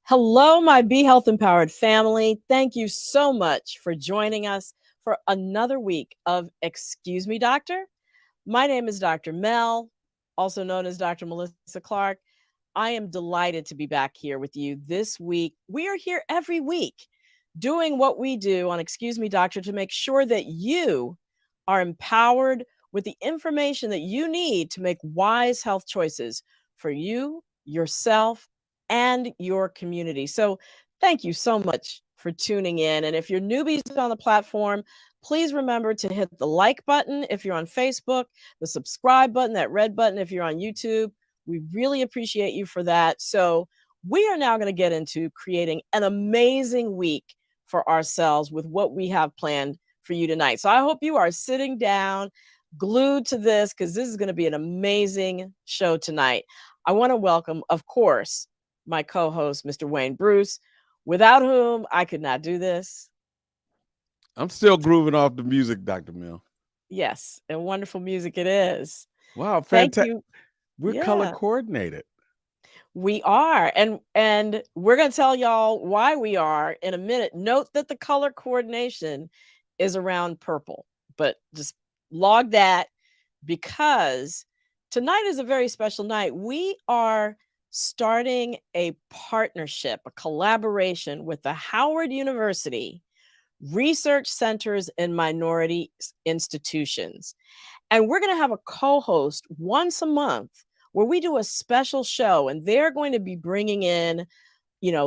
Hello, my Be Health Empowered family. Thank you so much for joining us for another week of Excuse Me, Doctor. My name is Dr. Mel, also known as Dr. Melissa Clark. I am delighted to be back here with you this week. We are here every week doing what we do on Excuse Me, Doctor to make sure that you are empowered with the information that you need to make wise health choices for you, yourself, and your community. So, thank you so much for tuning in. And if you're newbies on the platform, please remember to hit the like button if you're on Facebook, the subscribe button, that red button if you're on YouTube. We really appreciate you for that. So, we are now going to get into creating an amazing week for ourselves with what we have planned for you tonight. So, I hope you are sitting down, glued to this, because this is going to be an amazing show tonight. I want to welcome, of course, my co-host, Mr. Wayne Bruce, without whom I could not do this. I'm still grooving off the music, Dr. Mill. Yes, and wonderful music it is. Wow, Thank fantastic. you. We're color Yeah, coordinated. we are. And we're going to tell y'all why we are in a minute. Note that the color coordination is around purple, but just log that because tonight is a very special night. We are starting a partnership, a collaboration with the Howard University Research Centers and Minority Institutions. And we're going to have a co host once a month where we do a special show, and they're going to be bringing in,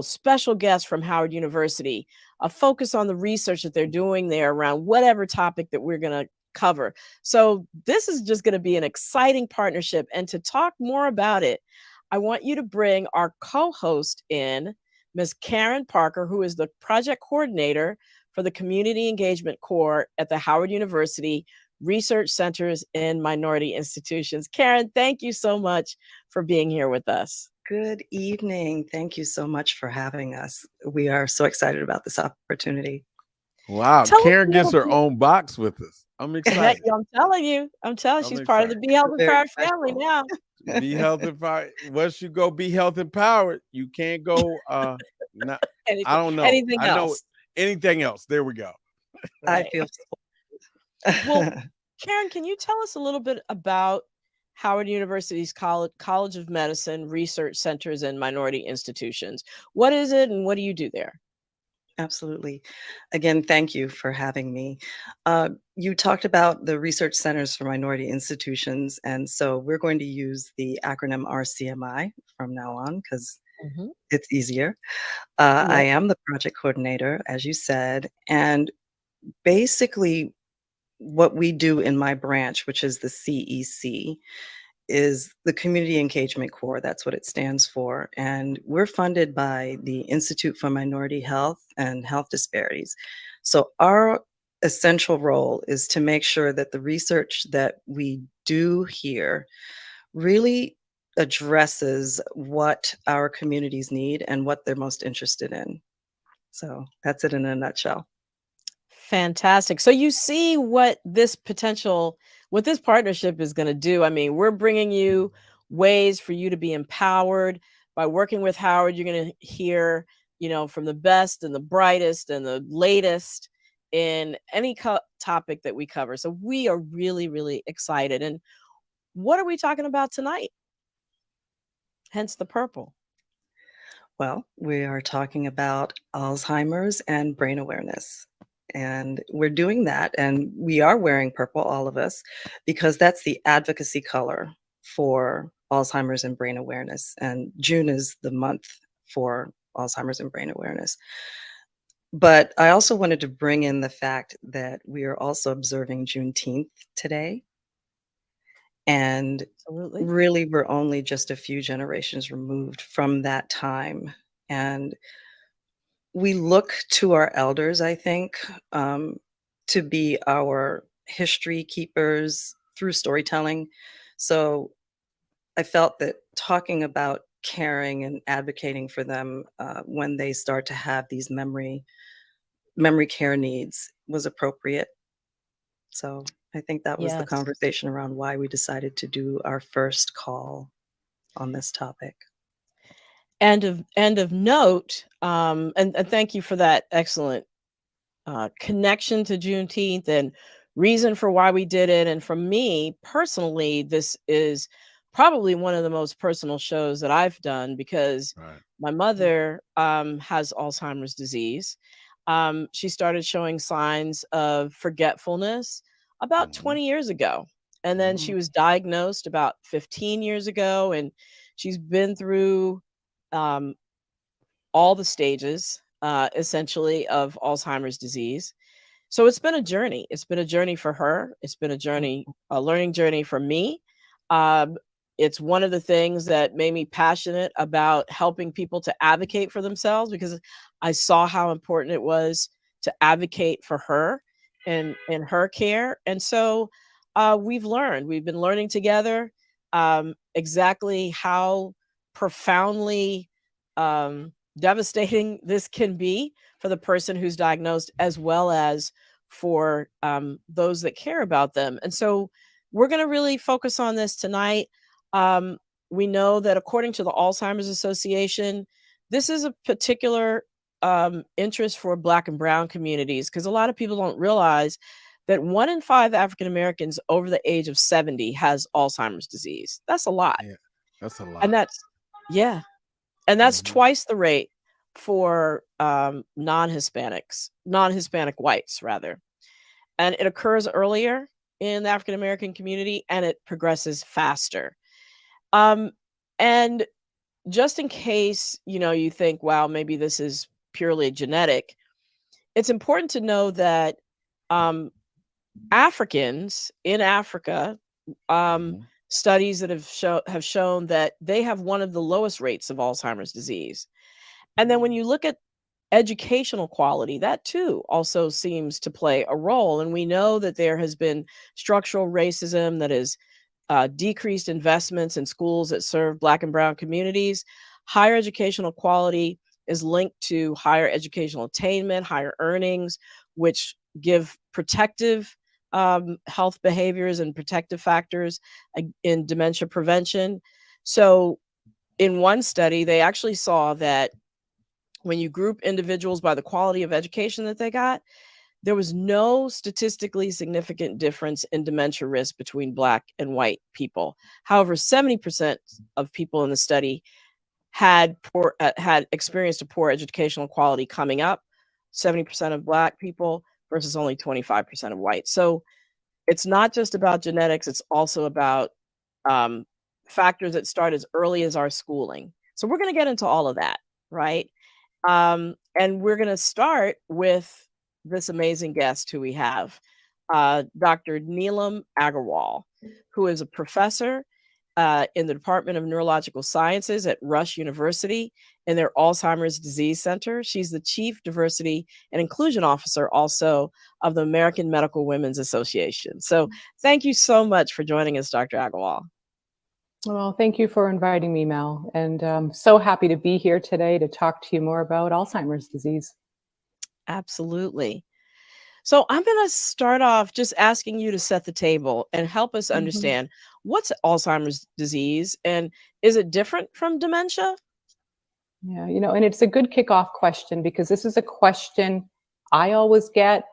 special guests from Howard University, a focus on the research that they're doing there around whatever topic that we're going to cover. So this is just going to be an exciting partnership. And to talk more about it, I want you to bring our co-host in, Ms. Karen Parker, who is the project coordinator for the Community Engagement Core at the Howard University Research Centers and Minority Institutions. Karen, thank you so much for being here with us. Good evening. Thank you so much for having us. We are so excited about this opportunity. Wow, Tell us Karen a gets little her bit. own box with us. I'm excited. I'm telling you, I'm she's part of the excited. Be Health Very Empowered family special. now. Be health empowered. Once you go be health empowered, you can't go not, I anything, don't know. anything I know else. anything else. There we go. I Right. feel Well, Karen, can you tell us a little bit about Howard University's College of Medicine Research Centers and Minority Institutions? What is it and what do you do there? Absolutely. Again, thank you for having me. You talked about the Research Centers for Minority Institutions, and so we're going to use the acronym RCMI from now on because Mm-hmm. it's easier. Yeah. I am the project coordinator, as you said, and basically what we do in my branch, which is the CEC, is the Community Engagement Core. That's what it stands for. And we're funded by the Institute for Minority Health and Health Disparities. So our essential role is to make sure that the research that we do here really addresses what our communities need and what they're most interested in. So that's it in a nutshell. Fantastic. So you see what this partnership is going to do. I mean, we're bringing you ways for you to be empowered by working with Howard. You're going to hear, from the best and the brightest and the latest in any topic that we cover. So we are really, really excited. And what are we talking about tonight? Hence the purple. Well, we are talking about Alzheimer's and brain awareness. And we're doing that, and we are wearing purple, all of us, because that's the advocacy color for Alzheimer's and brain awareness. And June is the month for Alzheimer's and brain awareness. But I also wanted to bring in the fact that we are also observing Juneteenth today. And Absolutely. really, we're only just a few generations removed from that time. And we look to our elders, I think, to be our history keepers through storytelling. So I felt that talking about caring and advocating for them when they start to have these memory care needs was appropriate. So I think that was the Yes. conversation around why we decided to do our first call on this topic. And of note, and thank you for that excellent connection to Juneteenth and reason for why we did it. And for me personally, this is probably one of the most personal shows that I've done because Right. my mother has Alzheimer's disease. She started showing signs of forgetfulness about Mhm. 20 years ago. And then she Mhm. was diagnosed about 15 years ago. And she's been through um, all the stages, essentially, of Alzheimer's disease. So it's been a journey. It's been a journey for her. It's been a journey, a learning journey for me. Um, it's one of the things that made me passionate about helping people to advocate for themselves because I saw how important it was to advocate for her and in her care. And so we've been learning together exactly how profoundly devastating this can be for the person who's diagnosed as well as for those that care about them. And so we're going to really focus on this tonight. Um, we know that according to the Alzheimer's Association, this is a particular interest for Black and Brown communities because a lot of people don't realize that 1 in 5 African Americans over the age of 70 has Alzheimer's disease. That's a lot. Yeah, that's a And lot. yeah, and that's Mhm. twice the rate for non-Hispanic whites, rather. And it occurs earlier in the African American community and it progresses faster. Um, and just in case, you think, wow, maybe this is purely genetic, it's important to know that um, Africans in Africa, um, Mhm. studies that have shown that they have one of the lowest rates of Alzheimer's disease. And then when you look at educational quality, that too also seems to play a role. And we know that there has been structural racism that has decreased investments in schools that serve Black and Brown communities. Higher educational quality is linked to higher educational attainment, higher earnings, which give protective health behaviors and protective factors in dementia prevention. So, in one study, they actually saw that when you group individuals by the quality of education that they got, there was no statistically significant difference in dementia risk between Black and white people. However, 70% of people in the study had experienced a poor educational quality coming up. 70% of Black people versus only 25% of white. So it's not just about genetics; it's also about um, factors that start as early as our schooling. So we're going to get into all of that, right? And we're going to start with this amazing guest who we have, Dr. Neelam Agarwal, who is a professor in the Department of Neurological Sciences at Rush University in their Alzheimer's Disease Center. She's the Chief Diversity and Inclusion Officer also of the American Medical Women's Association. So thank you so much for joining us, Dr. Agarwal. Well, thank you for inviting me, Mel. And I'm so happy to be here today to talk to you more about Alzheimer's disease. Absolutely. So I'm going to start off just asking you to set the table and help us Mhm. understand what's Alzheimer's disease and is it different from dementia? Yeah, and it's a good kickoff question because this is a question I always get.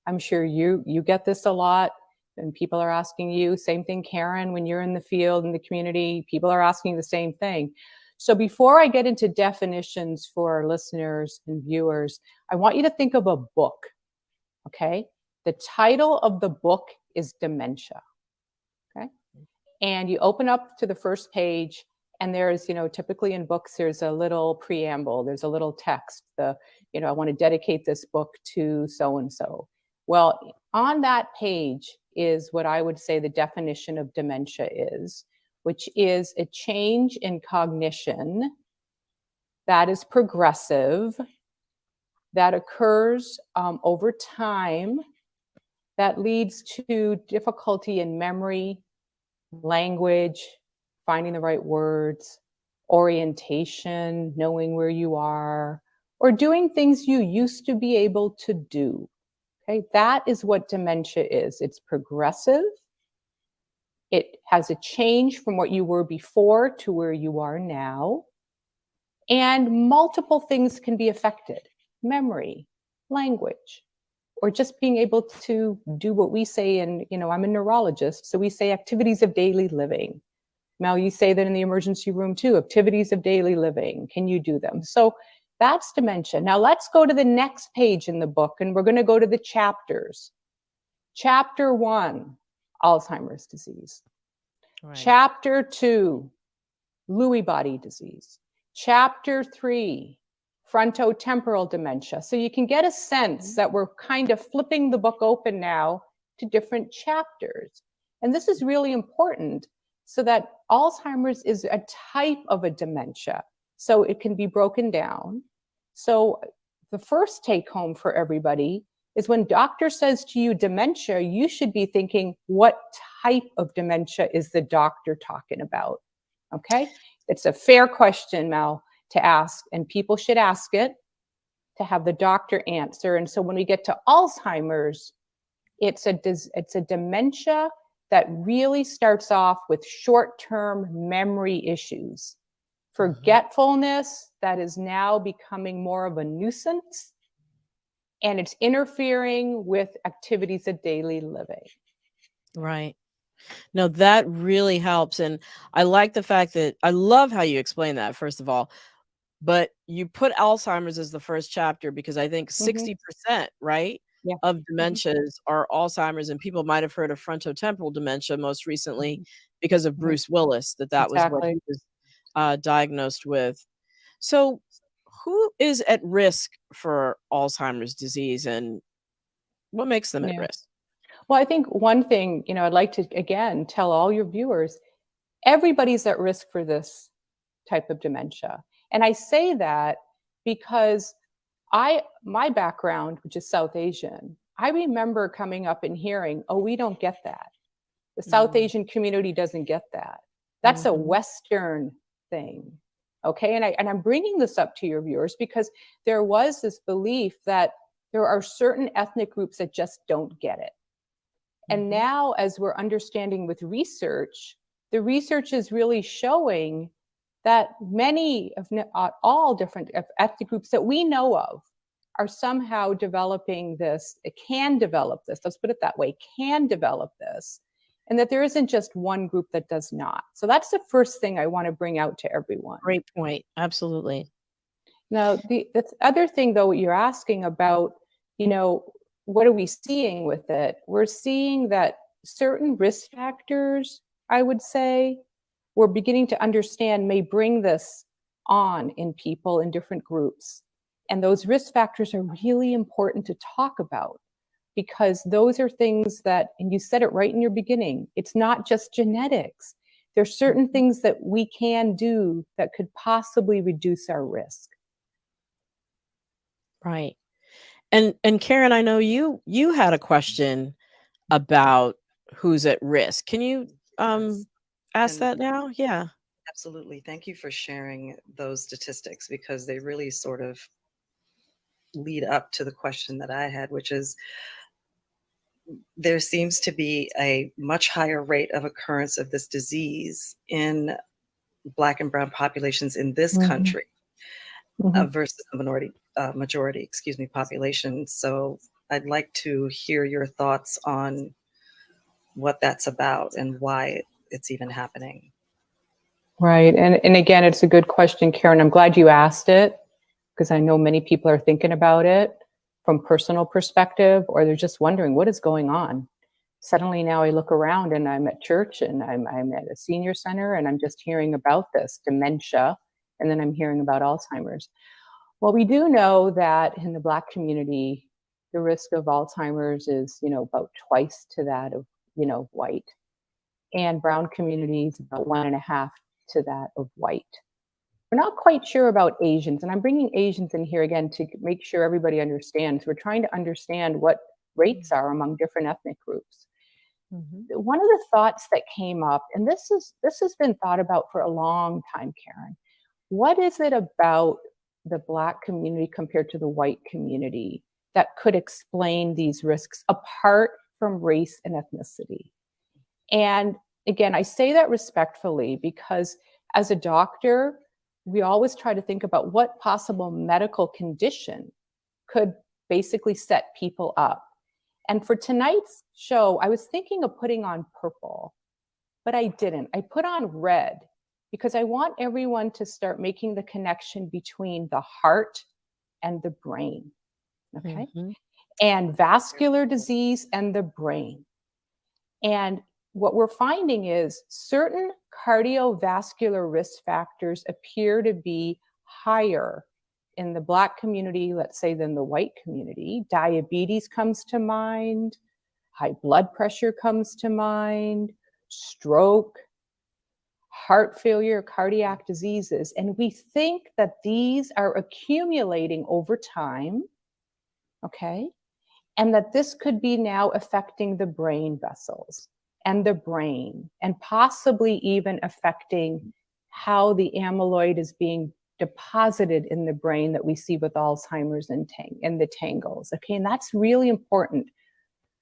I'm sure you get this a lot, and people are asking you. Same thing, Karen, when you're in the field in the community, people are asking the same thing. So before I get into definitions for our listeners and viewers, I want you to think of a book. Okay, the title of the book is Dementia. Okay, and you open up to the first page and there's typically in books there's a little preamble, there's a little text, I want to dedicate this book to so and so. Well, on that page is what I would say the definition of dementia is, which is a change in cognition that is progressive, that occurs over time, that leads to difficulty in memory, language, finding the right words, orientation, knowing where you are, or doing things you used to be able to do. Okay, that is what dementia is. It's progressive. It has a change from what you were before to where you are now. And multiple things can be affected: memory, language, or just being able to do what we say. And, I'm a neurologist, so we say activities of daily living. Mel, you say that in the emergency room too, activities of daily living. Can you do them? So that's dementia. Now let's go to the next page in the book, and we're going to go to the chapters. Chapter 1, Alzheimer's disease. Right. Chapter 2, Lewy body disease. Chapter 3, frontotemporal dementia. So you can get a sense that we're kind of flipping the book open now to different chapters. And this is really important, so that Alzheimer's is a type of a dementia. So it can be broken down. So the first take home for everybody is, when doctor says to you dementia, you should be thinking, what type of dementia is the doctor talking about? Okay? It's a fair question, Mel, to ask, and people should ask it to have the doctor answer. And so when we get to Alzheimer's, it's a dementia that really starts off with short-term memory issues, forgetfulness that is now becoming more of a nuisance, and it's interfering with activities of daily living. Right. No, that really helps. And I like the fact that I love how you explain that, first of all. But you put Alzheimer's as the first chapter because I think 60%, right, Yeah. of dementias are Alzheimer's, and people might have heard of frontotemporal dementia most recently because of Bruce Willis, that was what he Exactly. was diagnosed with. So who is at risk for Alzheimer's disease, and what makes them at Yeah. risk? Well, I think one thing, I'd like to, again, tell all your viewers, everybody's at risk for this type of dementia. And I say that because my background, which is South Asian, I remember coming up and hearing, oh, we don't get that. The South Asian community doesn't get that. That's a Western thing. Okay. And I'm bringing this up to your viewers because there was this belief that there are certain ethnic groups that just don't get it. And now, as we're understanding with research, the research is really showing that many of all different ethnic groups that we know of are somehow developing this, can develop this, let's put it that way, can develop this, and that there isn't just one group that does not. So that's the first thing I want to bring out to everyone. Great point. Absolutely. Now, the other thing, though, you're asking about, what are we seeing with it? We're seeing that certain risk factors, I would say, we're beginning to understand may bring this on in people in different groups. And those risk factors are really important to talk about, because those are things that, and you said it right in your beginning, it's not just genetics. There's certain things that we can do that could possibly reduce our risk. Right. And Karen, I know you had a question about who's at risk. Can you Yes. ask And that now? Yeah. absolutely. Thank you for sharing those statistics, because they really sort of lead up to the question that I had, which is, there seems to be a much higher rate of occurrence of this disease in Black and Brown populations in this country versus the majority population. So I'd like to hear your thoughts on what that's about and why it's even happening. Right. And again, it's a good question, Karen. I'm glad you asked it, because I know many people are thinking about it from personal perspective, or they're just wondering what is going on. Suddenly now I look around and I'm at church and I'm at a senior center and I'm just hearing about this dementia, and then I'm hearing about Alzheimer's. Well, we do know that in the Black community, the risk of Alzheimer's is, about twice to that of, white. And Brown communities about 1.5 to that of white. We're not quite sure about Asians, and I'm bringing Asians in here again to make sure everybody understands. We're trying to understand what rates are among different ethnic groups. One of the thoughts that came up, and this has been thought about for a long time, Karen, what is it about the Black community compared to the white community that could explain these risks apart from race and ethnicity? And again, I say that respectfully, because as a doctor, we always try to think about what possible medical condition could basically set people up. And for tonight's show, I was thinking of putting on purple, but I didn't. I put on red because I want everyone to start making the connection between the heart and the brain, okay? Mm-hmm. And vascular disease and the brain. And what we're finding is certain cardiovascular risk factors appear to be higher in the Black community, let's say, than the white community. Diabetes comes to mind, high blood pressure comes to mind, stroke, heart failure, cardiac diseases. And we think that these are accumulating over time, okay? And that this could be now affecting the brain vessels and the brain, and possibly even affecting how the amyloid is being deposited in the brain that we see with Alzheimer's and the tangles. Okay, and that's really important.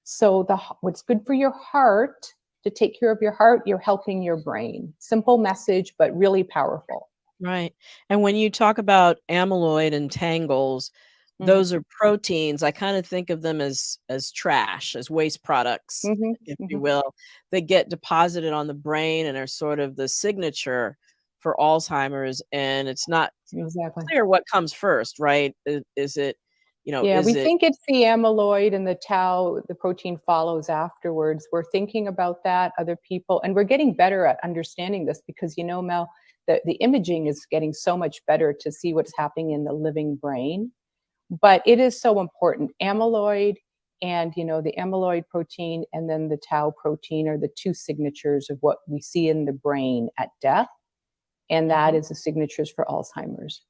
So what's good for your heart, to take care of your heart, you're helping your brain. Simple message, but really powerful. Right. And when you talk about amyloid and tangles, those are proteins. I kind of think of them as trash, as waste products, if you will. They get deposited on the brain and are sort of the signature for Alzheimer's. And it's not clear what comes first, right? Is it, Yeah, we think it's the amyloid and the tau, the protein follows afterwards. We're thinking about that, other people, and we're getting better at understanding this because, Mel, the imaging is getting so much better to see what's happening in the living brain. But it is so important. Amyloid and, the amyloid protein and then the tau protein are the two signatures of what we see in the brain at death. And that is the signatures for Alzheimer's.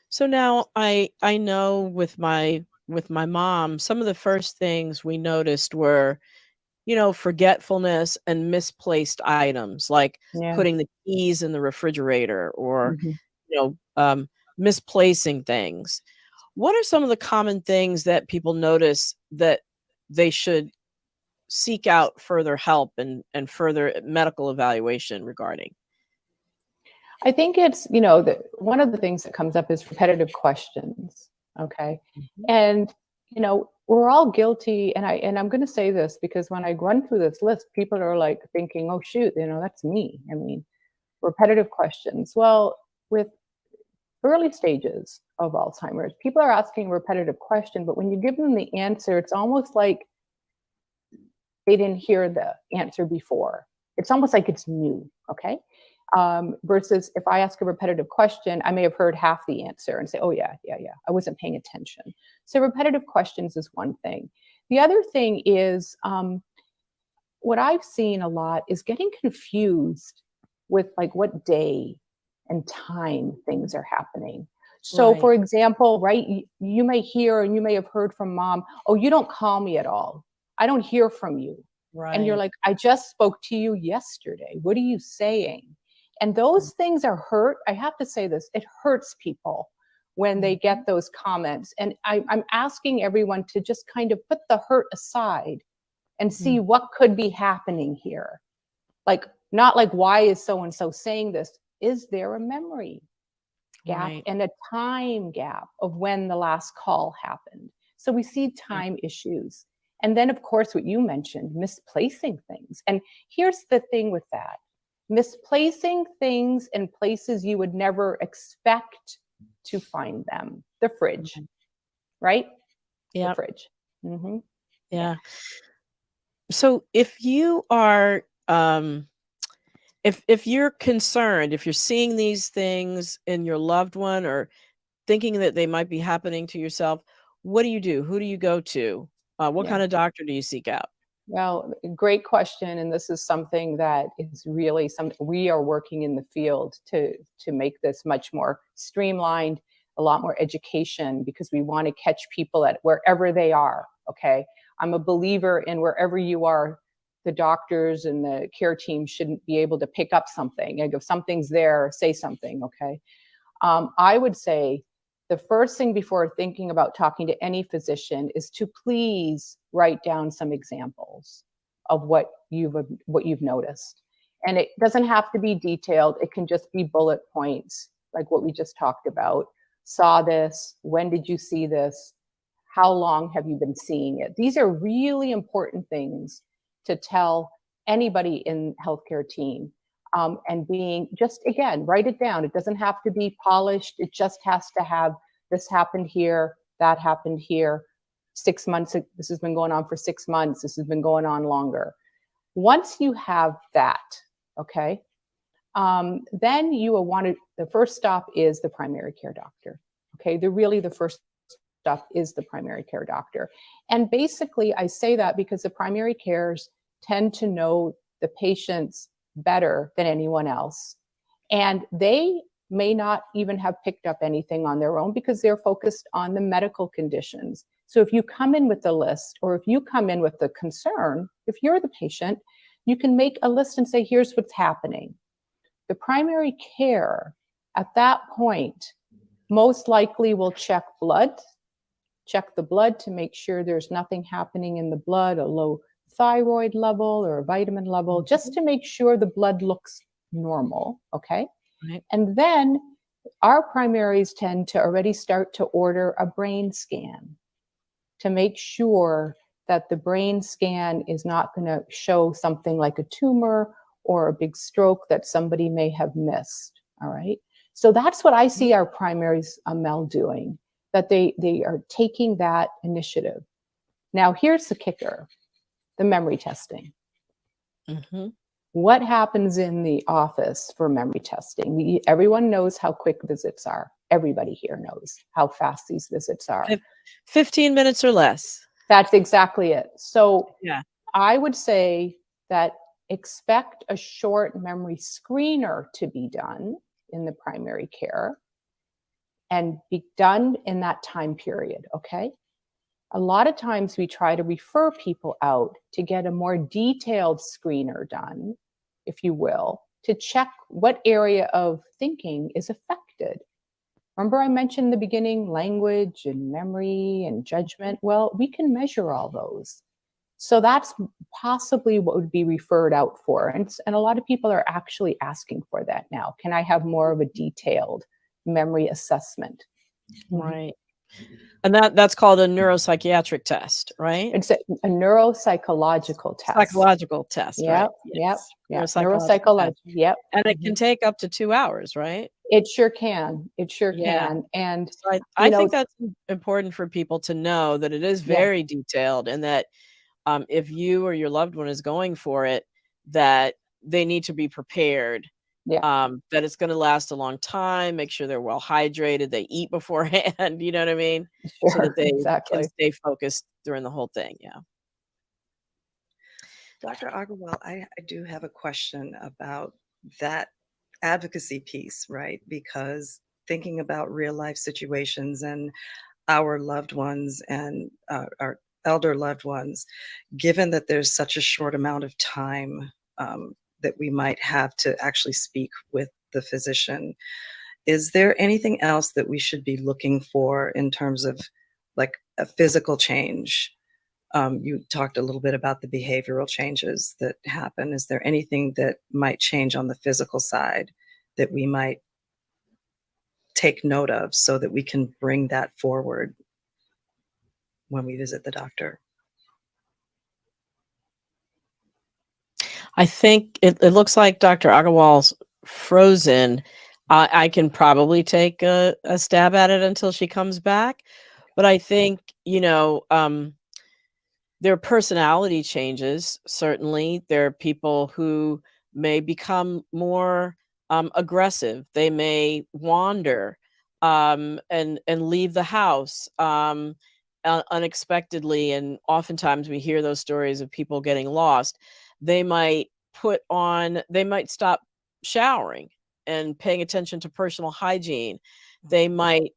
So now I know with my mom, some of the first things we noticed were, forgetfulness and misplaced items, like putting the keys in the refrigerator or, misplacing things. What are some of the common things that people notice that they should seek out further help and further medical evaluation regarding? I think it's, one of the things that comes up is repetitive questions. Okay. And, we're all guilty. And I'm going to say this because when I run through this list, people are like thinking, oh, shoot, that's me. I mean, repetitive questions. Well, with early stages of Alzheimer's, people are asking a repetitive question, but when you give them the answer, it's almost like they didn't hear the answer before. It's almost like it's new, okay? Versus if I ask a repetitive question, I may have heard half the answer and say, oh yeah, I wasn't paying attention. So repetitive questions is one thing. The other thing is, what I've seen a lot is getting confused with like what day and time things are happening. So for example, right, you may hear and you may have heard from mom, oh, you don't call me at all. I don't hear from you. Right. And you're like, I just spoke to you yesterday. What are you saying? And those things are hurt. I have to say this, it hurts people when they get those comments. And I'm asking everyone to just kind of put the hurt aside and see what could be happening here. Like, not like, why is so-and-so saying this? Is there a memory gap and a time gap of when the last call happened? So we see time issues. And then, of course, what you mentioned, misplacing things. And here's the thing with that. Misplacing things in places you would never expect to find them. The fridge, right? Yeah. The fridge. Yeah. So if you are, if you're concerned, if you're seeing these things in your loved one or thinking that they might be happening to yourself, what do you do? Who do you go to? What kind of doctor do you seek out? Well, great question. And this is something that is really something we are working in the field to make this much more streamlined, a lot more education, because we want to catch people at wherever they are. Okay. I'm a believer in wherever you are, the doctors and the care team shouldn't be able to pick up something. Like if something's there, say something. Okay. I would say the first thing before thinking about talking to any physician is to please write down some examples of what you've noticed. And it doesn't have to be detailed. It can just be bullet points. like what we just talked about, saw this, when did you see this, how long have you been seeing it? These are really important things to tell anybody in healthcare team. And being just, again, write it down. It doesn't have to be polished. It just has to have, this happened here, that happened here. 6 months, this has been going on for 6 months. This has been going on longer. Once you have that, okay, then you will want to, the first stop is the primary care doctor. Okay, the first stop is the primary care doctor. And basically I say that because the primary cares tend to know the patients better than anyone else. And they may not even have picked up anything on their own because they're focused on the medical conditions. So if you come in with a list, or if you come in with a concern, if you're the patient, you can make a list and say, here's what's happening. The primary care at that point most likely will check the blood to make sure there's nothing happening in the blood, a low thyroid level or a vitamin level, just to make sure the blood looks normal, okay? Right. And then our primaries tend to already start to order a brain scan to make sure that the brain scan is not going to show something like a tumor or a big stroke that somebody may have missed, all right? So that's what I see our primaries, MEL, doing, that they are taking that initiative. Now, here's the kicker, the memory testing. Mm-hmm. What happens in the office for memory testing? Everyone knows how quick visits are. Everybody here knows how fast these visits are. 15 minutes or less. That's exactly it. So Yeah. I would say that expect a short memory screener to be done in the primary care and be done in that time period, okay? A lot of times we try to refer people out to get a more detailed screener done, if you will, to check what area of thinking is affected. Remember I mentioned in the beginning, language and memory and judgment? Well, we can measure all those. So that's possibly what would be referred out for. And a lot of people are actually asking for that now. Can I have more of a detailed memory assessment? Right. And that's called a neuropsychiatric test, right? It's a neuropsychological test. Psychological test, right? Yep. Neuropsychological. Yep. And it can take up to 2 hours, right? It sure can. Yeah. Can. And So I think that's important for people to know, that it is very detailed, and that if you or your loved one is going for it, that they need to be prepared. That it's going to last a long time. Make sure they're well hydrated. They eat beforehand. You know what I mean? Sure, so that they exactly. can stay focused during the whole thing. Yeah. Dr. Agarwal, I do have a question about that advocacy piece, right? Because thinking about real life situations and our loved ones and our elder loved ones, given that there's such a short amount of time that we might have to actually speak with the physician, is there anything else that we should be looking for in terms of like a physical change? You talked a little bit about the behavioral changes that happen. Is there anything that might change on the physical side that we might take note of so that we can bring that forward when we visit the doctor? I think it looks like Dr. Agarwal's frozen. I can probably take a stab at it until she comes back. But I think, there are personality changes. Certainly, there are people who may become more aggressive. They may wander and leave the house unexpectedly. And oftentimes we hear those stories of people getting lost. They might stop showering and paying attention to personal hygiene. They might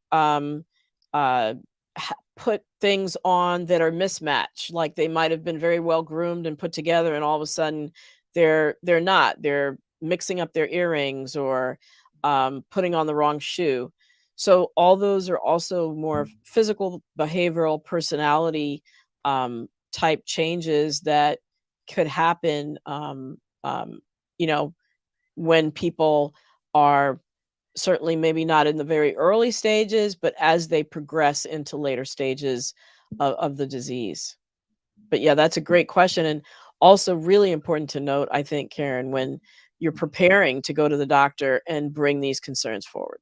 put things on that are mismatched, like they might have been very well groomed and put together, and all of a sudden they're not. They're mixing up their earrings or putting on the wrong shoe. So all those are also more physical, behavioral, personality type changes that could happen, when people are certainly maybe not in the very early stages, but as they progress into later stages of the disease. But yeah, that's a great question, and also really important to note, I think, Karen, when you're preparing to go to the doctor and bring these concerns forward.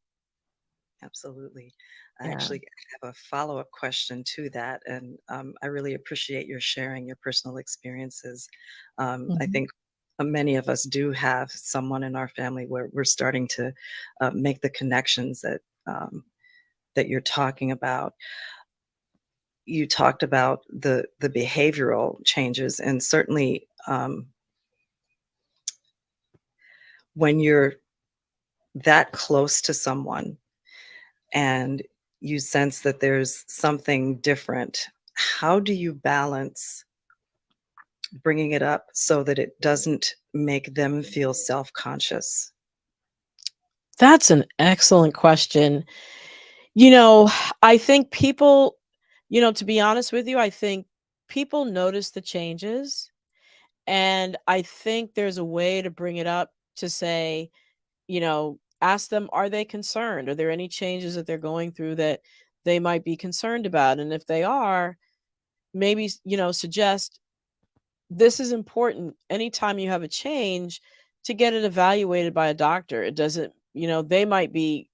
Absolutely. I Yeah. actually have a follow-up question to that, and I really appreciate your sharing your personal experiences. I Mhm. think many of us do have someone in our family where we're starting to make the connections that you're talking about. You talked about the behavioral changes, and certainly when you're that close to someone and you sense that there's something different, how do you balance bringing it up so that it doesn't make them feel self-conscious? That's an excellent question. You know, I think people, to be honest with you, I think people notice the changes. And I think there's a way to bring it up to say, ask them, are they concerned? Are there any changes that they're going through that they might be concerned about? And if they are, maybe, suggest this is important anytime you have a change to get it evaluated by a doctor. It doesn't, they might be,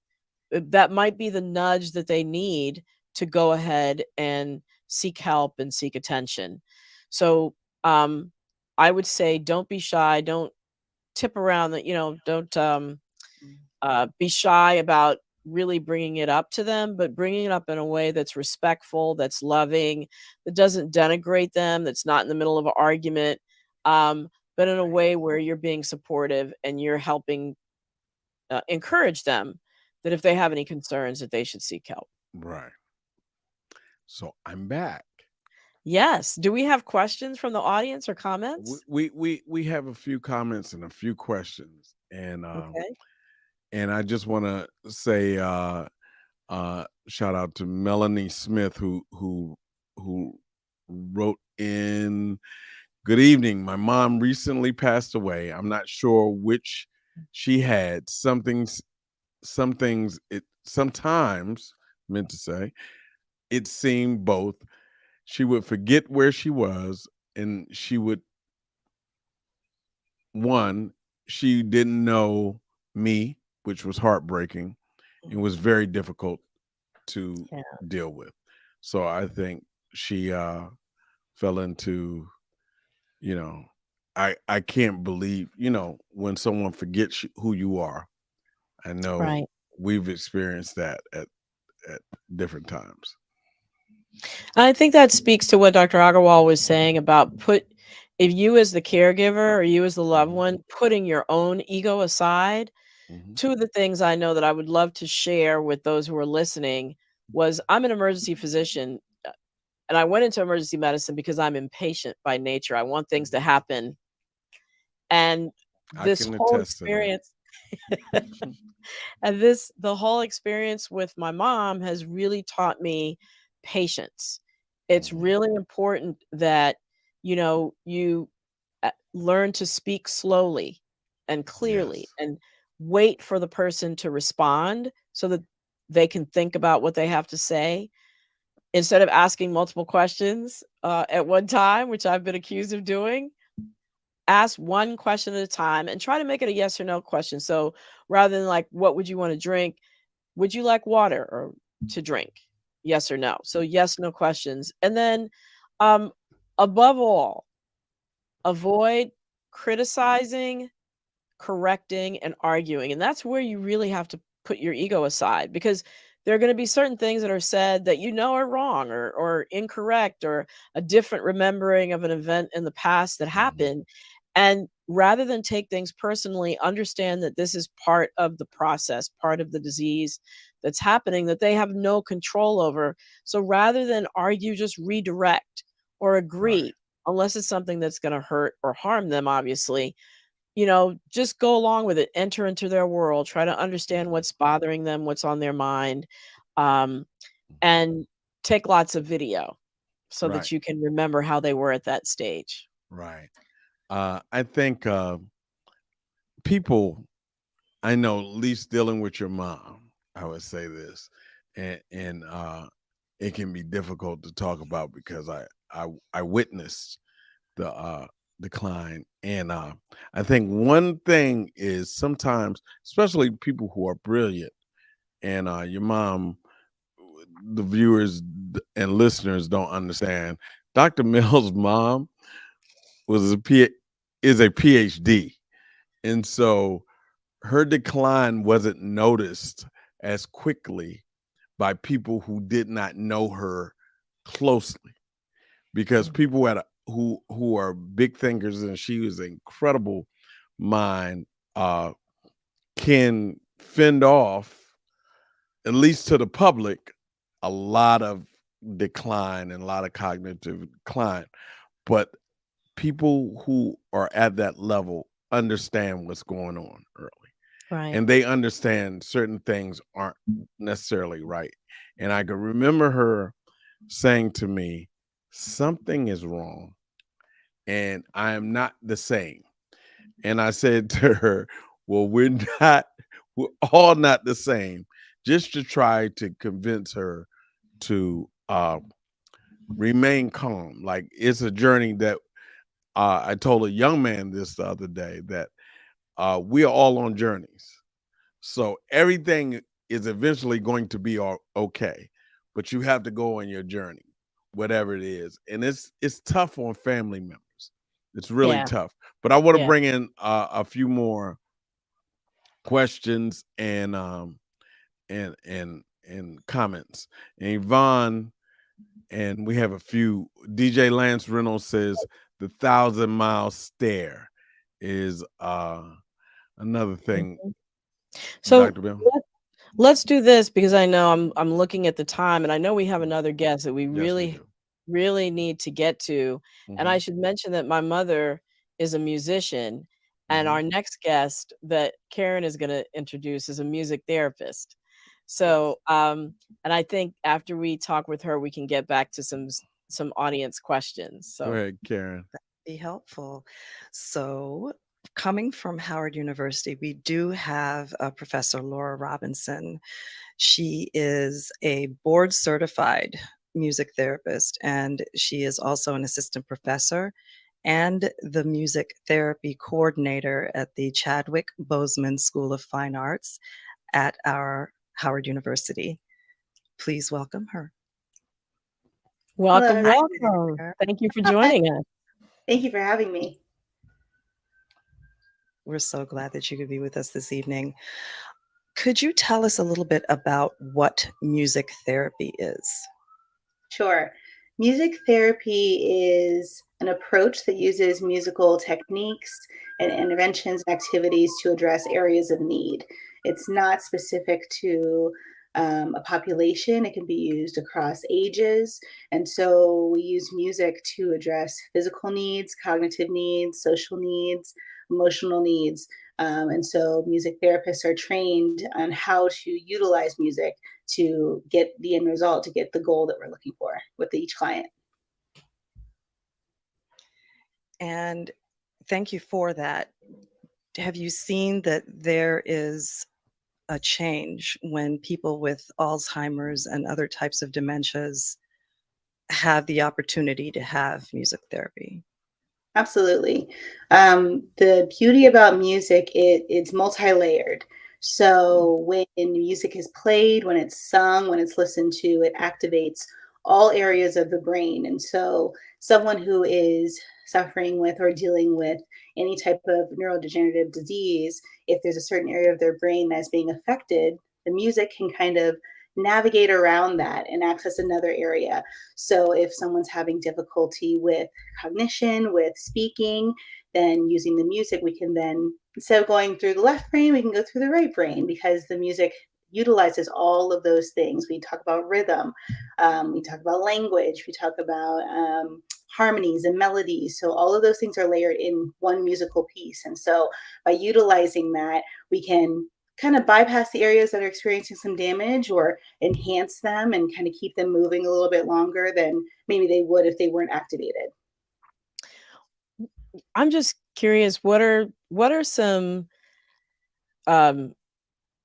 that might be the nudge that they need to go ahead and seek help and seek attention. So, I would say don't be shy. Don't tip around that, don't Mm. be shy about really bringing it up to them, but bringing it up in a way that's respectful, that's loving, that doesn't denigrate them, that's not in the middle of an argument, but in a Right. way where you're being supportive and you're helping encourage them that if they have any concerns that they should seek help. Right. So I'm back. Yes. Do we have questions from the audience or We comments? we have a few comments and a few questions, Okay. and I just want to say shout out to Melanie Smith who wrote in. Good evening. My mom recently passed away. I'm not sure which she had. Some things it sometimes meant to say it seemed both. She would forget where she was, and she would one, she didn't know me, which was heartbreaking and was very difficult to Yeah. deal with. So I think she fell into, you know, I can't believe, when someone forgets who you are. I know Right. we've experienced that at different times. I think that speaks to what Dr. Agarwal was saying about if you as the caregiver or you as the loved Mhm. one, putting your own ego aside. Mhm. Two of the things I know that I would love to share with those who are listening was I'm an emergency physician, and I went into emergency medicine because I'm impatient by nature. I want things to happen. And I this can whole attest to that. experience and the whole experience with my mom has really taught me patience. It's Mhm. really important that, you learn to speak slowly and clearly Yes. and wait for the person to respond so that they can think about what they have to say instead of asking multiple questions at one time, which I've been accused of doing. Ask one question at a time and try to make it a yes or no question. So rather than like, what would you want to drink? Would you like water or to drink? Yes or no. So yes, no questions. And then um, above all, avoid criticizing, correcting, and arguing. And that's where you really have to put your ego aside because there are going to be certain things that are said that are wrong or incorrect or a different remembering of an event in the past that Mhm. happened. And rather than take things personally, understand that this is part of the process, part of the disease that's happening that they have no control over. So rather than argue, just redirect or Right. agree, unless it's something that's going to hurt or harm them, obviously. Just go along with it, enter into their world, try to understand Mhm. what's bothering them, what's on their mind, um, Mhm. and take lots of video so Right. that you can remember how they were at that stage. Right. I think people I know, at least dealing with your mom, I would say this, and it can be difficult to talk about because I witnessed the decline, and I think one thing is sometimes, especially people who are brilliant, and your mom, the viewers and listeners don't understand. Dr. Mill's mom was is a PhD, and so her decline wasn't noticed as quickly by people who did not know her closely, because people who are big thinkers, and she was an incredible mind, can fend off, at least to the public, a lot of decline and a lot of cognitive decline. But people who are at that level understand what's going on early, Right. and they understand certain things aren't necessarily right. And I can remember her saying to me, something is wrong and I am not the same. And I said to her, well, we're all not the same, just to try to convince her to remain calm. Like, it's a journey that I told a young man this the other day, that we are all on journeys. So everything is eventually going to be okay, but you have to go on your journey, whatever it is. And it's tough on family members. It's really Yeah. tough. But I want to Yeah. bring in a few more questions and comments. And Yvonne, and we have a few. DJ Lance Reynolds says the 1,000-mile stare is another thing. Mhm. So Dr. Bill? let's do this, because I know I'm looking at the time, and I know we have another guest that we Yes, we really, do. really need to get to. And I Mhm. should mention that my mother is a musician, and Mhm. our next guest that Karen is going to introduce is a music therapist. Yes. So, and I think after we talk with her, we can get back to some audience questions. Go So, ahead, Karen. Be helpful. So, coming from Howard University, we do have Professor Laura Robinson. She is a board certified music therapist, and she is also an assistant professor and the music therapy coordinator at the Chadwick Boseman School of Fine Arts at our Howard University. Please welcome her. welcome, Hello. welcome. There. Thank you for joining us. Thank you for having me. We're so glad that you could be with us this evening. Could you tell us a little bit about what music therapy is? Sure. Music therapy is an approach that uses musical techniques and interventions and activities to address areas of need. It's not specific to a population, it can be used across ages. And so we use music to address physical needs, cognitive needs, social needs, emotional needs. And so music therapists are trained on how to utilize music to get the end result, to get the goal that we're looking for with each client. And thank you for that. Have you seen that there is a change when people with Alzheimer's and other types of dementias have the opportunity to have music therapy? Absolutely. The beauty about music, it's multi-layered. So when music is played, when it's sung, when it's listened to, it activates all areas of the brain. And so someone who is suffering with or dealing with any type of neurodegenerative disease, if there's a certain area of their brain that's being affected, the music can kind of navigate around that and access another area. So if someone's having difficulty with cognition, with speaking, then using the music, we can then, instead of going through the left brain, we can go through the right brain, because the music utilizes all of those things. We talk about rhythm, we talk about language, we talk about harmonies and melodies. So all of those things are layered in one musical piece. And so by utilizing that, we can kind of bypass the areas that are experiencing some damage, or enhance them and kind of keep them moving a little bit longer than maybe they would if they weren't activated. I'm just curious, what are some um,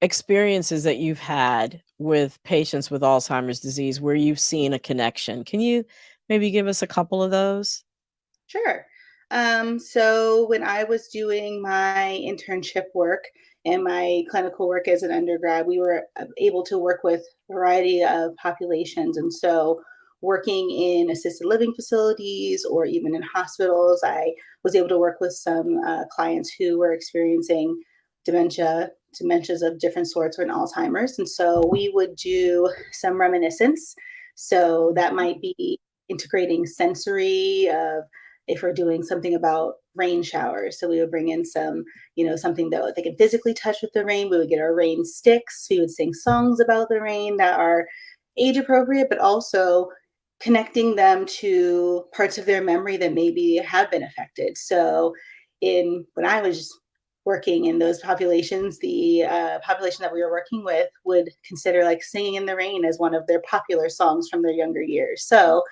experiences that you've had with patients with Alzheimer's disease where you've seen a connection. Can you maybe give us a couple of those? Sure. So when I was doing my internship work and my clinical work as an undergrad, we were able to work with a variety of populations. And so working in assisted living facilities or even in hospitals, I was able to work with some clients who were experiencing dementias of different sorts or in Alzheimer's. And so we would do some reminiscence. So that might be integrating sensory of if we're doing something about rain showers. So we would bring in some, something that they can physically touch with the rain. We would get our rain sticks. We would sing songs about the rain that are age appropriate, but also connecting them to parts of their memory that maybe have been affected. So when I was working in those populations, the population that we were working with would consider like singing in the rain as one of their popular songs from their younger years. So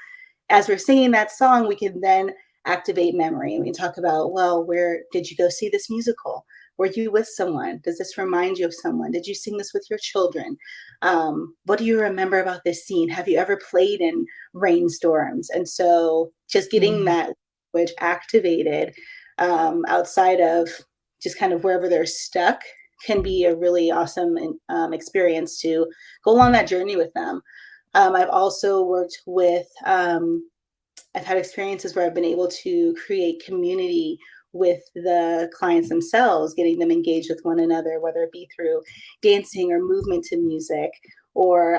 as we're singing that song, we can then activate memory. We can talk about, well, where did you go see this musical? Were you with someone? Does this remind you of someone? Did you sing this with your children? What do you remember about this scene? Have you ever played in rainstorms? And so just getting that language activated outside of just kind of wherever they're stuck can be a really awesome experience to go along that journey with them. I've also worked with, I've had experiences where I've been able to create community with the clients themselves, getting them engaged with one another, whether it be through dancing or movement to music or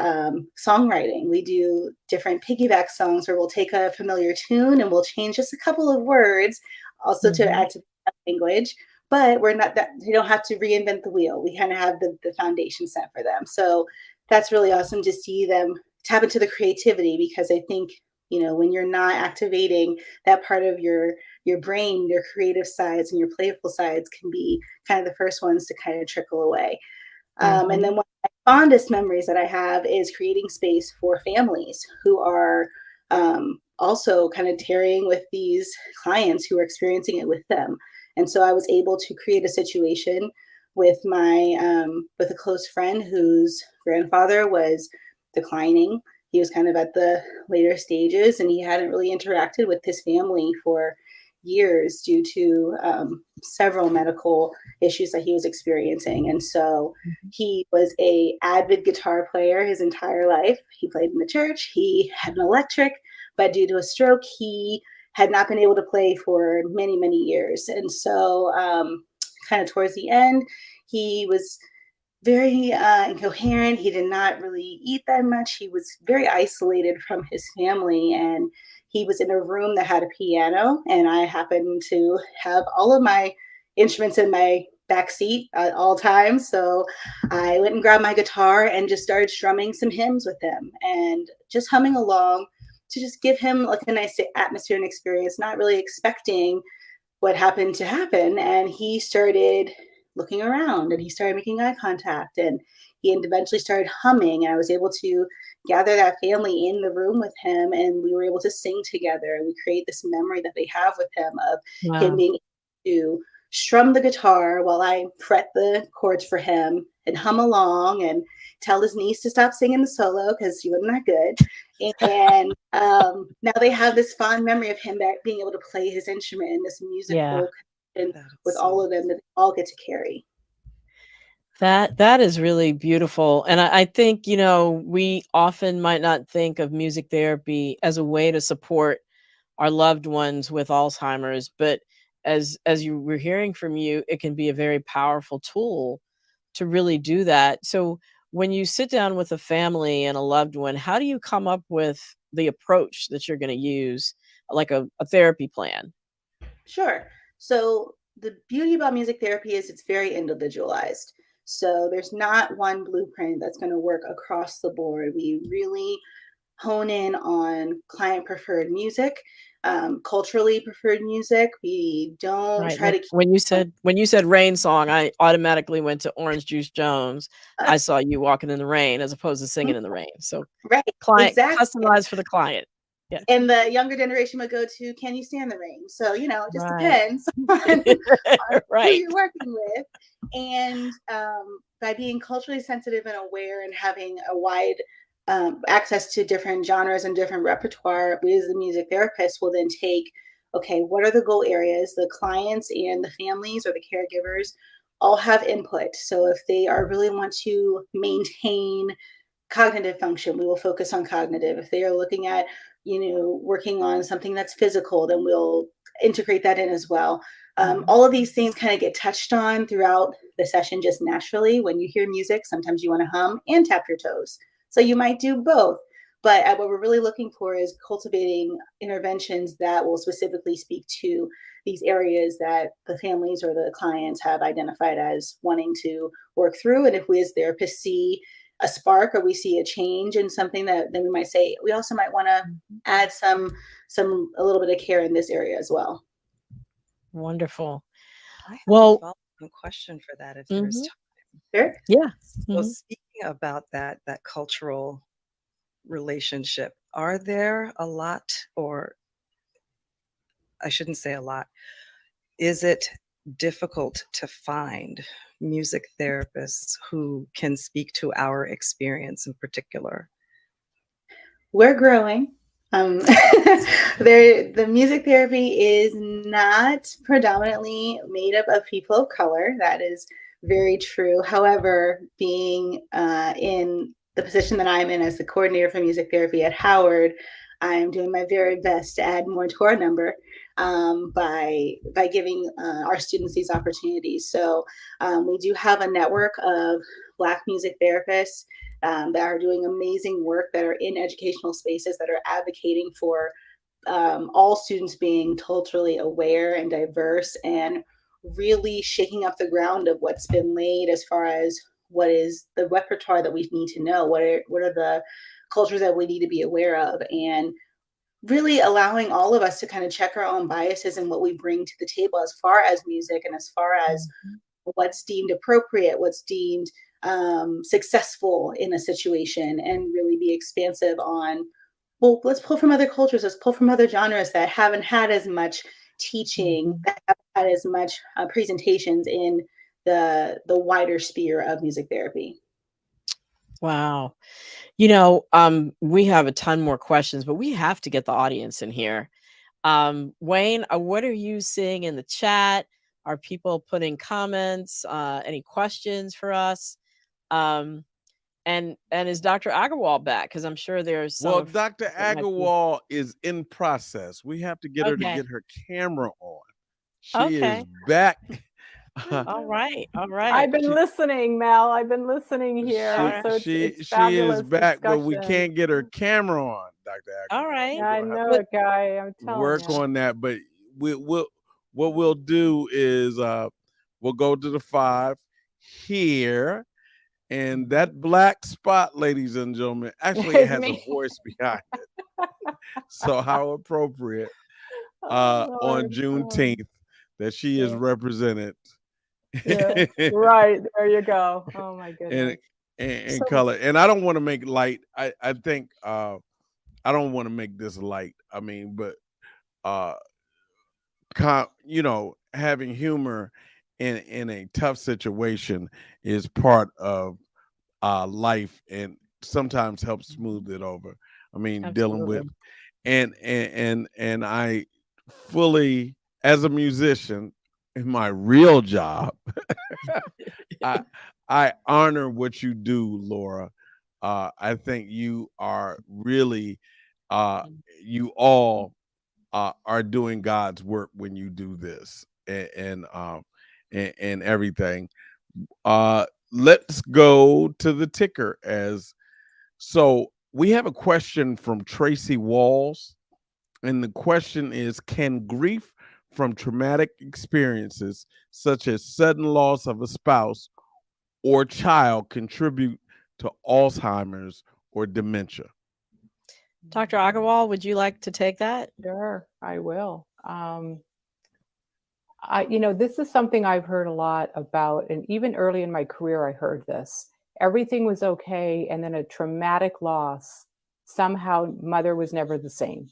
songwriting. We do different piggyback songs where we'll take a familiar tune and we'll change just a couple of words also to add to the language. But we're not that, you don't have to reinvent the wheel. We kind of have the foundation set for them. So that's really awesome to see them tap into the creativity, because I think, when you're not activating that part of your brain, your creative sides and your playful sides can be kind of the first ones to kind of trickle away. And then one of my fondest memories that I have is creating space for families who are also kind of tarrying with these clients who are experiencing it with them. And so I was able to create a situation with with a close friend whose grandfather was declining. He was kind of at the later stages, and he hadn't really interacted with his family for years due to several medical issues that he was experiencing. And so he was an avid guitar player his entire life. He played in the church. He had an electric, but due to a stroke, he had not been able to play for many, many years. And so kind of towards the end, he was very incoherent. He did not really eat that much. He was very isolated from his family, and he was in a room that had a piano, and I happened to have all of my instruments in my back seat at all times. So I went and grabbed my guitar and just started strumming some hymns with him and just humming along to just give him like a nice atmosphere and experience, not really expecting what happened to happen. And he started looking around and he started making eye contact, and he eventually started humming, and I was able to gather that family in the room with him, and we were able to sing together, and we create this memory that they have with him of him being able to strum the guitar while I fret the chords for him and hum along and tell his niece to stop singing the solo because she wasn't that good. And now they have this fond memory of him being able to play his instrument in this musical with all of them that they all get to carry. That is really beautiful. And I think, we often might not think of music therapy as a way to support our loved ones with Alzheimer's, but as you were hearing from you, it can be a very powerful tool to really do that. So when you sit down with a family and a loved one, how do you come up with the approach that you're going to use, like a therapy plan? Sure. So the beauty about music therapy is it's very individualized. So there's not one blueprint that's going to work across the board. We really hone in on client preferred music, culturally preferred music. We don't try to. When you said rain song, I automatically went to Orange Juice Jones. I saw you walking in the rain as opposed to singing in the rain. So right, client exactly. customized for the client. Yeah. And the younger generation would go to Can You Stand the Rain? So, it just Right. depends on who Right. you're working with. And by being culturally sensitive and aware and having a wide access to different genres and different repertoire, we as the music therapists will then take, okay, what are the goal areas? The clients and the families or the caregivers all have input. So if they are really want to maintain cognitive function, we will focus on cognitive. If they are looking at, working on something that's physical, then we'll integrate that in as well. All of these things kind of get touched on throughout the session just naturally. When you hear music, sometimes you want to hum and tap your toes. So you might do both. But what we're really looking for is cultivating interventions that will specifically speak to these areas that the families or the clients have identified as wanting to work through. And if we as therapists see a spark or we see a change in something, that then we might say we also might want to add a little bit of care in this area as well. Wonderful. I have Well, a follow-up question for that if there's time. Sure. Yeah. So speaking about that cultural relationship, are there a lot, or I shouldn't say a lot, is it difficult to find music therapists who can speak to our experience in particular? We're growing. The music therapy is not predominantly made up of people of color. That is very true. However, being in the position that I'm in as the coordinator for music therapy at Howard, I'm doing my very best to add more to our number by giving our students these opportunities. So we do have a network of Black music therapists that are doing amazing work, that are in educational spaces, that are advocating for all students being culturally aware and diverse, and really shaking up the ground of what's been laid as far as what is the repertoire that we need to know, what are the cultures that we need to be aware of, and really allowing all of us to kind of check our own biases and what we bring to the table as far as music and as far as what's deemed appropriate, what's deemed successful in a situation, and really be expansive on, well, let's pull from other cultures, let's pull from other genres that haven't had as much teaching, that haven't had as much presentations in the wider sphere of music therapy. Wow. We have a ton more questions, but we have to get the audience in here. Wayne, what are you seeing in the chat? Are people putting comments? Any questions for us? And is Dr. Agarwal back? Because I'm sure there's some. Well, Dr. Agarwal is in process. We have to get her to get her camera on. She is back. All right. I've been listening, Mel. I've been listening here. She fabulous is back, but we discussion. can't get her camera on, Dr. Agarwal. All right. Yeah, I know it, Guy. I'm telling work you. on that, but what we'll do is we'll go to the 5 here, and that black spot, ladies and gentlemen, actually it has a voice behind it. So how appropriate on Juneteenth that she is represented. Yeah, right. There you go. Oh my goodness. And color. And I don't want to make light. I think I don't want to make this light. I mean, but having humor in a tough situation is part of life, and sometimes helps smooth it over. I mean, dealing with and I fully, as a musician in my real job, I honor what you do, Laura. I think you are really you all are doing God's work when you do this, and everything. Let's go to the ticker. So we have a question from Tracy Walls, and the question is: can grief from traumatic experiences such as sudden loss of a spouse or child contribute to Alzheimer's or dementia? Dr. Agarwal, would you like to take that? Sure, I will. This is something I've heard a lot about, and even early in my career, I heard this. Everything was okay, and then a traumatic loss somehow mother was never the same.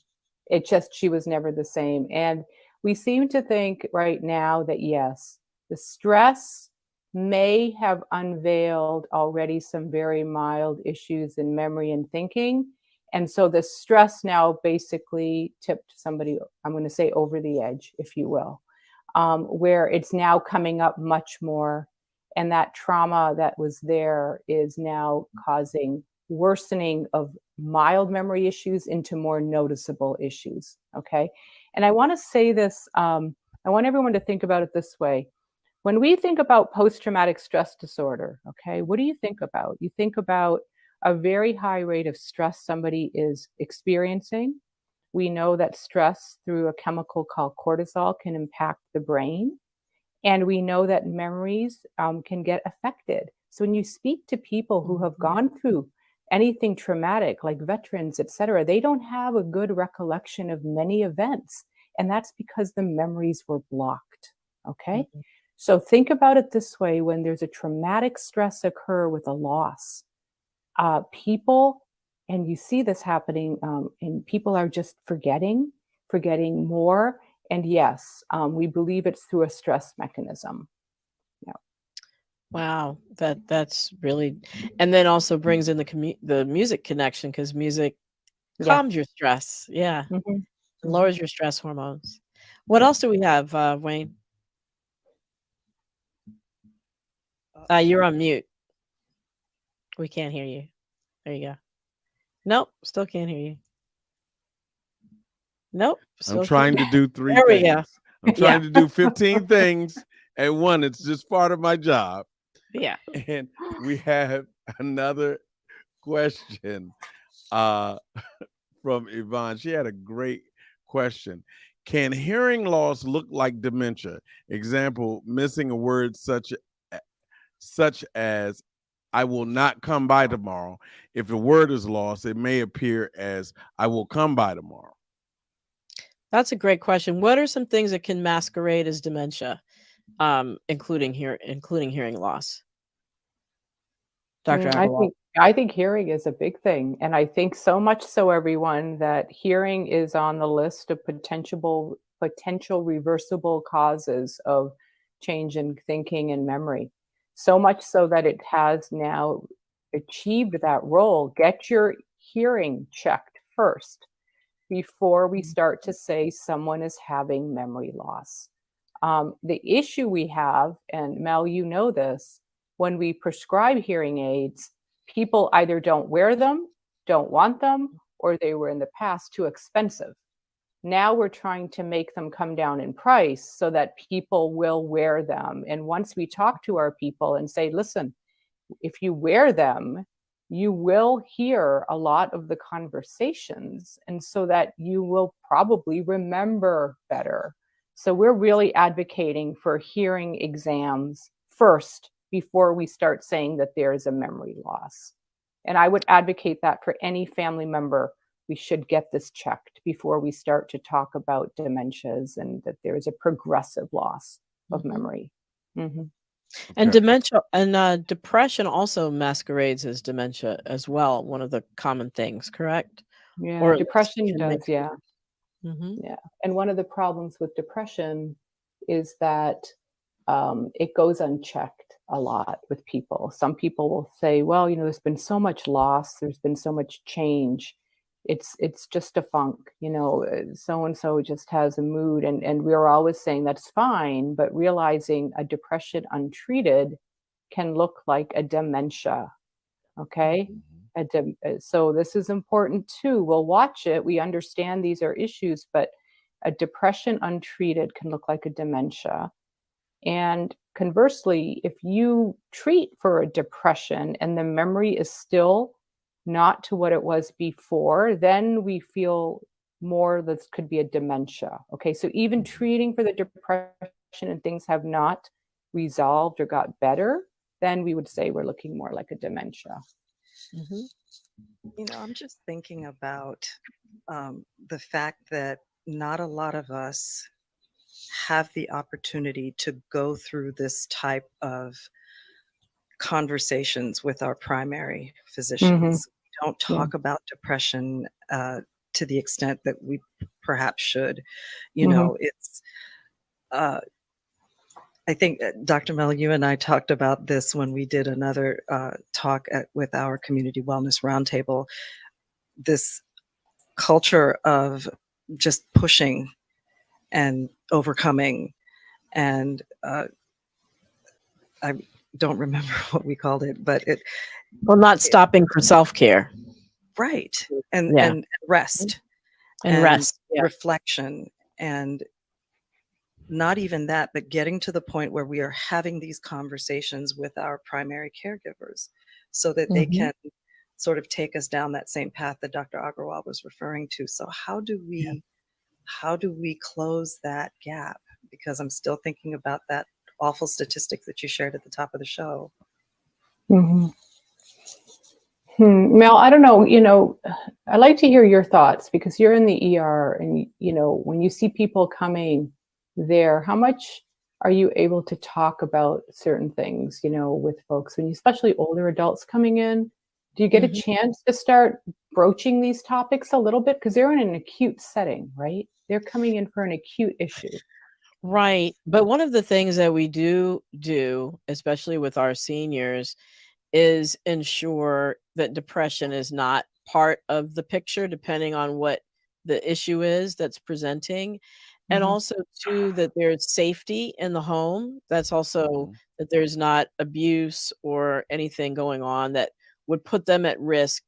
She was never the same. And we seem to think right now that yes, the stress may have unveiled already some very mild issues in memory and thinking. And so the stress now basically tipped somebody, I'm going to say, over the edge, if you will, where it's now coming up much more. And that trauma that was there is now causing worsening of mild memory issues into more noticeable issues. Okay. And I want to say this, I want everyone to think about it this way. When we think about post-traumatic stress disorder, okay, what do you think about? You think about a very high rate of stress somebody is experiencing. We know that stress through a chemical called cortisol can impact the brain. And we know that memories can get affected. So when you speak to people who have gone through anything traumatic, like veterans, et cetera, they don't have a good recollection of many events. And that's because the memories were blocked, okay? Mm-hmm. So think about it this way: when there's a traumatic stress occur with a loss, people, and you see this happening, and people are just forgetting more. And yes, we believe it's through a stress mechanism. Yeah. Wow, that's really, and then also brings in the music connection, because music calms your stress. Yeah, lowers your stress hormones. What else do we have, Wayne? You're on mute. We can't hear you. There you go. Nope, still can't hear you. Nope. I'm trying to do 3 there things. We go. I'm trying to do 15 things at one. It's just part of my job. Yeah. And we have another question from Yvonne. She had a great question. Can hearing loss look like dementia? Example, missing a word such as I will not come by tomorrow. If the word is lost, it may appear as I will come by tomorrow. That's a great question. What are some things that can masquerade as dementia, including hearing loss? Dr. Agarwal. I think hearing is a big thing. And I think so much so, everyone, that hearing is on the list of potential reversible causes of change in thinking and memory. So much so that it has now achieved that role. Get your hearing checked first before we start to say someone is having memory loss. The issue we have, and Mel, you know this, when we prescribe hearing aids, people either don't wear them, don't want them, or they were in the past too expensive. Now we're trying to make them come down in price so that people will wear them. And once we talk to our people and say, listen, if you wear them, you will hear a lot of the conversations, and so that you will probably remember better. So we're really advocating for hearing exams first before we start saying that there is a memory loss. And I would advocate that for any family member. We should get this checked before we start to talk about dementias and that there is a progressive loss of memory. Mm-hmm. And dementia and depression also masquerades as dementia as well. One of the common things, correct? Yeah, or depression does. Yeah. Mm-hmm. Yeah. And one of the problems with depression is that it goes unchecked a lot with people. Some people will say, well, there's been so much loss, there's been so much change. It's just a funk, so-and-so just has a mood. And we're always saying that's fine, but realizing a depression untreated can look like a dementia. Okay. So this is important too. We'll watch it. We understand these are issues, but a depression untreated can look like a dementia. And conversely, if you treat for a depression and the memory is still not to what it was before, then we feel more this could be a dementia. Okay, so even treating for the depression and things have not resolved or got better, then we would say we're looking more like a dementia. Mm-hmm. I'm just thinking about the fact that not a lot of us have the opportunity to go through this type of conversations with our primary physicians. don't talk about depression to the extent that we perhaps should. You know, it's, I think, Dr. Mel, you and I talked about this when we did another talk with our Community Wellness Roundtable, this culture of just pushing and overcoming. And I don't remember what we called it, but Well, not stopping for self-care. right. And rest And rest. Yeah. reflection, and not even that, but getting to the point where we are having these conversations with our primary caregivers so that they can sort of take us down that same path that Dr. Agrawal was referring to. So how do we close that gap? Because I'm still thinking about that awful statistic that you shared at the top of the show. Mel, I don't know, you know, I'd like to hear your thoughts, because you're in the ER, and, you know, when you see people coming there, how much are you able to talk about certain things, you know, with folks, when you, especially older adults coming in? Do you get a chance to start broaching these topics a little bit? Because they're in an acute setting, right? They're coming in for an acute issue. Right. But one of the things that we do, especially with our seniors, is ensure that depression is not part of the picture, depending on what the issue is that's presenting. And also, too, that there's safety in the home. That's also that there's not abuse or anything going on that would put them at risk,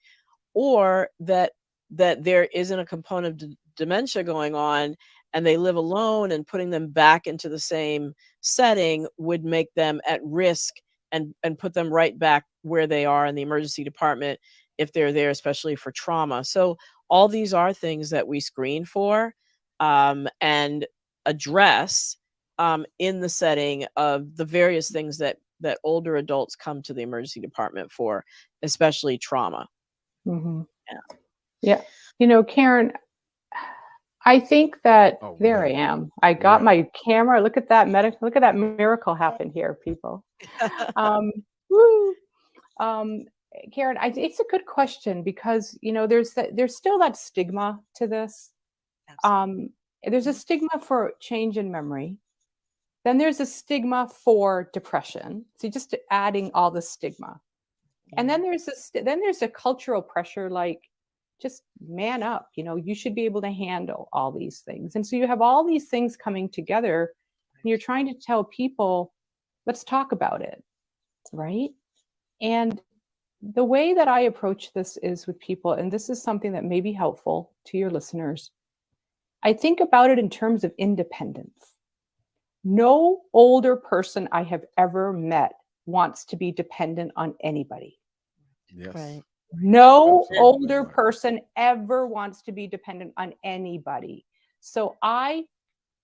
or that there isn't a component of dementia going on and they live alone, and putting them back into the same setting would make them at risk and put them right back where they are in the emergency department if they're there, especially for trauma. So all these are things that we screen for and address in the setting of the various things that older adults come to the emergency department for, especially trauma. Yeah. You know, Karen, I think that there I am. I got my camera. Look at that look at that miracle happen here, people. Woo. Karen, it's a good question, because, you know, there's still that stigma to this. There's a stigma for change in memory. Then there's a stigma for depression. So just adding all the stigma. And then there's a cultural pressure, like, just man up, you know, you should be able to handle all these things. And so you have all these things coming together, and you're trying to tell people, let's talk about it, right? And the way that I approach this is with people, and this is something that may be helpful to your listeners, I think about it in terms of independence. No older person I have ever met wants to be dependent on anybody. Yes. Right. No Absolutely. older person ever wants to be dependent on anybody. So I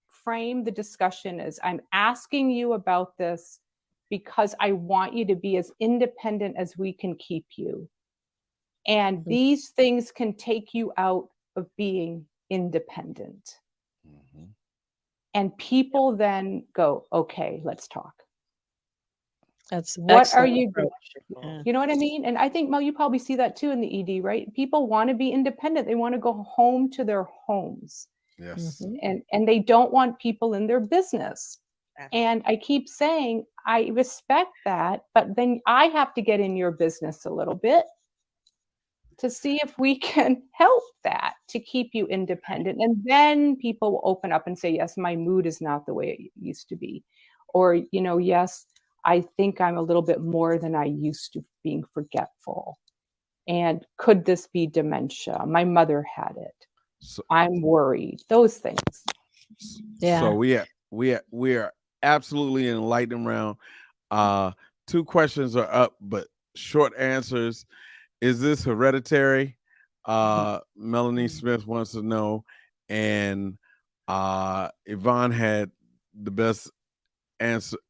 frame the discussion as, I'm asking you about this because I want you to be as independent as we can keep you. And these things can take you out of being independent. And people then go, okay, let's talk. That's What are you approach. doing? You know what I mean? And I think, Mel, you probably see that too in the ED, right? People want to be independent. They want to go home to their homes. Yes. And they don't want people in their business. And I keep saying, I respect that, but then I have to get in your business a little bit to see if we can help that, to keep you independent. And then people will open up and say, yes, my mood is not the way it used to be. Or, you know, yes, I think I'm a little bit more than I used to, being forgetful. And could this be dementia? My mother had it. So, I'm worried. Those things. So we are absolutely in lightning round. 2 questions are up, but short answers. Is this hereditary? Melanie Smith wants to know, and Yvonne had the best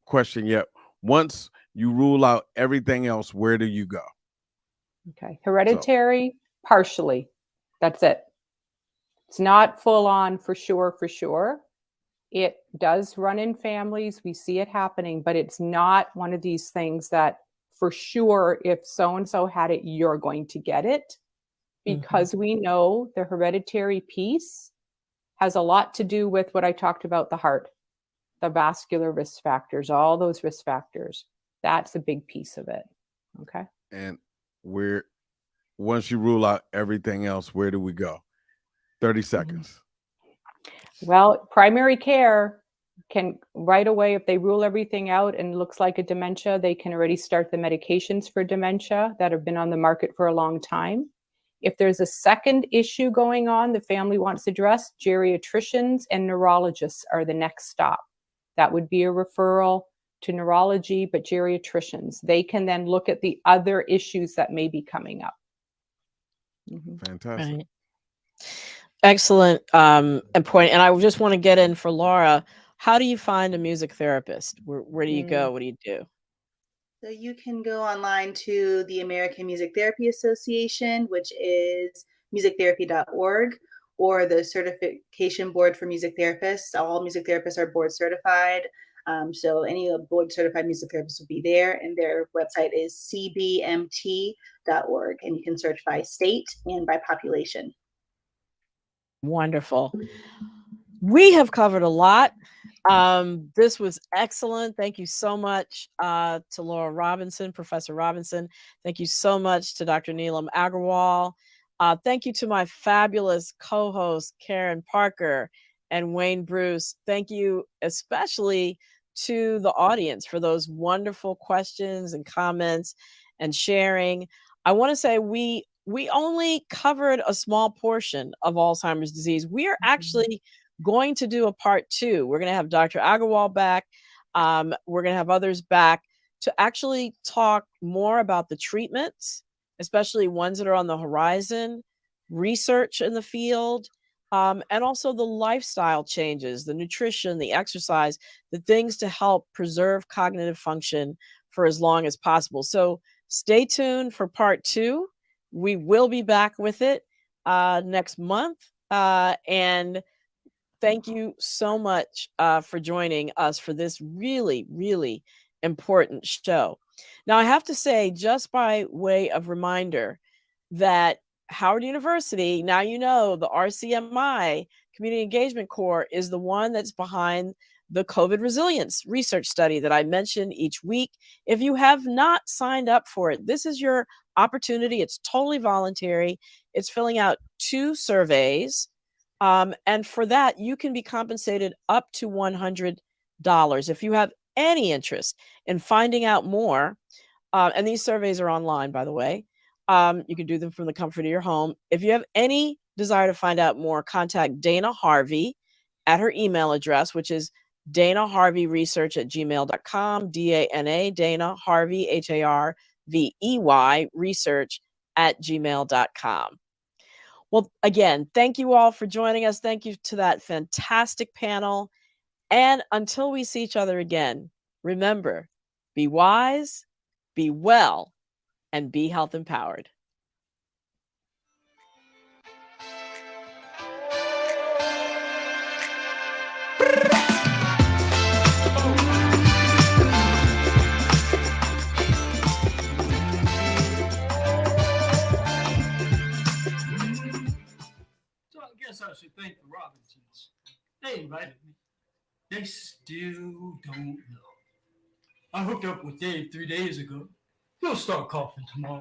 question yet. Once you rule out everything else, where do you go? Okay, hereditary, partially. That's it. It's not full on for sure. It does run in families. We see it happening, but it's not one of these things that for sure, if so-and-so had it, you're going to get it. because we know the hereditary piece has a lot to do with what I talked about, the heart, the vascular risk factors, all those risk factors. That's a big piece of it. Okay. And once you rule out everything else, where do we go? 30 seconds. Well, primary care can right away, if they rule everything out and it looks like a dementia, they can already start the medications for dementia that have been on the market for a long time. If there's a second issue going on the family wants addressed, geriatricians and neurologists are the next stop. That would be a referral to neurology, but geriatricians, they can then look at the other issues that may be coming up. Fantastic. Right. Excellent point. And I just want to get in for Laura. How do you find a music therapist? Where do you go? What do you do? So you can go online to the American Music Therapy Association, which is musictherapy.org, or the Certification Board for Music Therapists. All music therapists are board certified. So any board certified music therapists will be there, and their website is cbmt.org, and you can search by state and by population. Wonderful. We have covered a lot. This was excellent. Thank you so much to Laura Robinson, Professor Robinson. Thank you so much to Dr. Neelam Agarwal. Thank you to my fabulous co-hosts, Karen Parker and Wayne Bruce. Thank you especially to the audience for those wonderful questions and comments and sharing. I want to say we only covered a small portion of Alzheimer's disease. We are actually going to do a part 2. We're going to have Dr. Agarwal back. We're going to have others back to actually talk more about the treatments, especially ones that are on the horizon, research in the field, and also the lifestyle changes, the nutrition, the exercise, the things to help preserve cognitive function for as long as possible. So stay tuned for part 2. We will be back with it next month. And thank you so much for joining us for this really, really important show. Now, I have to say, just by way of reminder, that Howard University, now you know, the RCMI, Community Engagement Corps, is the one that's behind the COVID resilience research study that I mention each week. If you have not signed up for it, this is your opportunity. It's totally voluntary. It's filling out 2 surveys. And for that, you can be compensated up to $100. If you have any interest in finding out more, and these surveys are online, by the way, you can do them from the comfort of your home. If you have any desire to find out more, contact Dana Harvey at her email address, which is danaharveyresearch@gmail.com, D-A-N-A, Dana Harvey, H-A-R-V-E-Y, research@gmail.com. Well, again, thank you all for joining us. Thank you to that fantastic panel. And until we see each other again, remember, be wise, be well, and be health empowered. So I guess I should thank the Robinsons. They invited me. They still don't know. I hooked up with Dave 3 days ago. He'll start coughing tomorrow.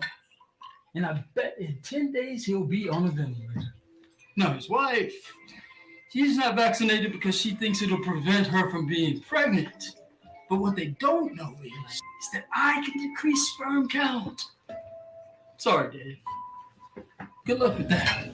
And I bet in 10 days he'll be on a ventilator. Now his wife, she's not vaccinated because she thinks it'll prevent her from being pregnant. But what they don't know is that I can decrease sperm count. Sorry, Dave. Good luck with that.